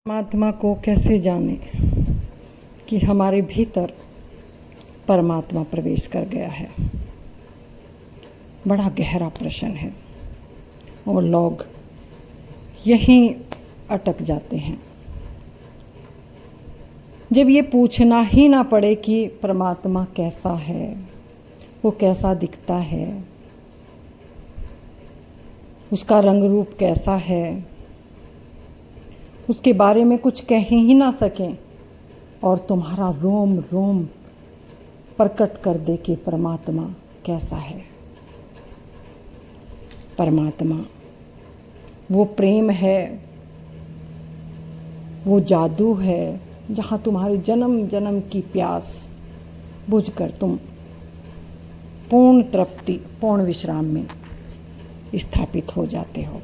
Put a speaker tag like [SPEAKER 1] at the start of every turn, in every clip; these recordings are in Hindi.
[SPEAKER 1] परमात्मा को कैसे जाने कि हमारे भीतर परमात्मा प्रवेश कर गया है। बड़ा गहरा प्रश्न है और लोग यहीं अटक जाते हैं। जब ये पूछना ही ना पड़े कि परमात्मा कैसा है, वो कैसा दिखता है, उसका रंग रूप कैसा है, उसके बारे में कुछ कह ही ना सकें और तुम्हारा रोम रोम प्रकट कर दे कि परमात्मा कैसा है। परमात्मा वो प्रेम है, वो जादू है जहाँ तुम्हारी जन्म जन्म की प्यास बुझकर तुम पूर्ण तृप्ति, पूर्ण विश्राम में स्थापित हो जाते हो।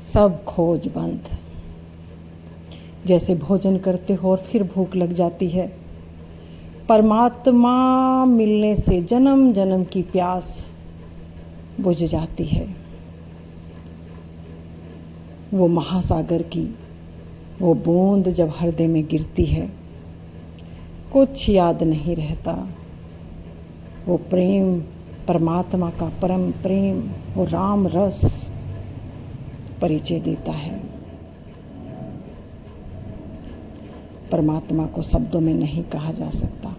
[SPEAKER 1] सब खोज बंद। जैसे भोजन करते हो और फिर भूख लग जाती है, परमात्मा मिलने से जन्म जन्म की प्यास बुझ जाती है। वो महासागर की वो बूंद जब हृदय में गिरती है, कुछ याद नहीं रहता। वो प्रेम, परमात्मा का परम प्रेम, वो राम रस परिचय देता है। परमात्मा को शब्दों में नहीं कहा जा सकता।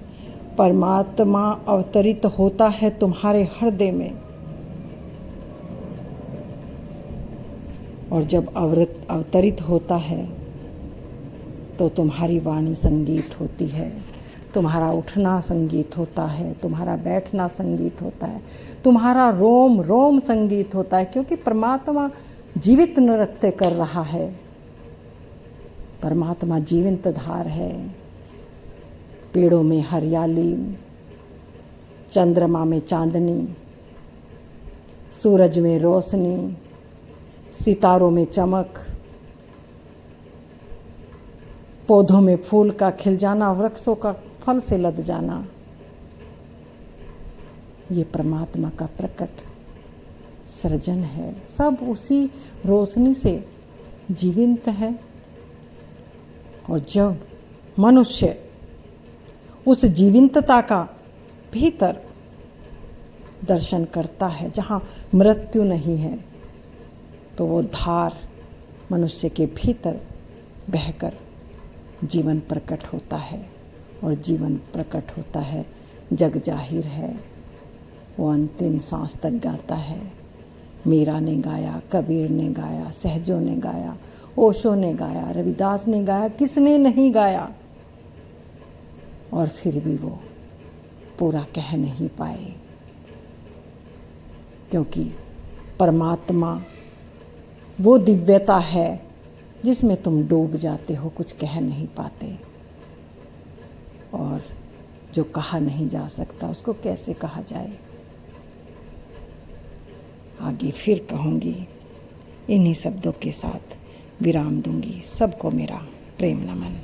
[SPEAKER 1] परमात्मा अवतरित होता है तुम्हारे हृदय में, और जब अवतरित होता है तो तुम्हारी वाणी संगीत होती है, तुम्हारा उठना संगीत होता है, तुम्हारा बैठना संगीत होता है, तुम्हारा रोम रोम संगीत होता है, क्योंकि परमात्मा जीवित नृत्य कर रहा है। परमात्मा जीवंत धार है। पेड़ों में हरियाली, चंद्रमा में चांदनी, सूरज में रोशनी, सितारों में चमक, पौधों में फूल का खिल जाना, वृक्षों का फल से लद जाना, ये परमात्मा का प्रकट सृजन है। सब उसी रोशनी से जीवंत है। और जब मनुष्य उस जीवंतता का भीतर दर्शन करता है, जहाँ मृत्यु नहीं है, तो वो धार मनुष्य के भीतर बहकर जीवन प्रकट होता है। और जीवन प्रकट होता है, जग जाहिर है। वो अंतिम सांस तक गाता है। मीरा ने गाया, कबीर ने गाया, सहजों ने गाया, ओशो ने गाया, रविदास ने गाया, किसने नहीं गाया। और फिर भी वो पूरा कह नहीं पाए, क्योंकि परमात्मा वो दिव्यता है जिसमें तुम डूब जाते हो, कुछ कह नहीं पाते। और जो कहा नहीं जा सकता उसको कैसे कहा जाए। आगे फिर कहूँगी, इन्हीं शब्दों के साथ विराम दूंगी। सबको मेरा प्रेम नमन।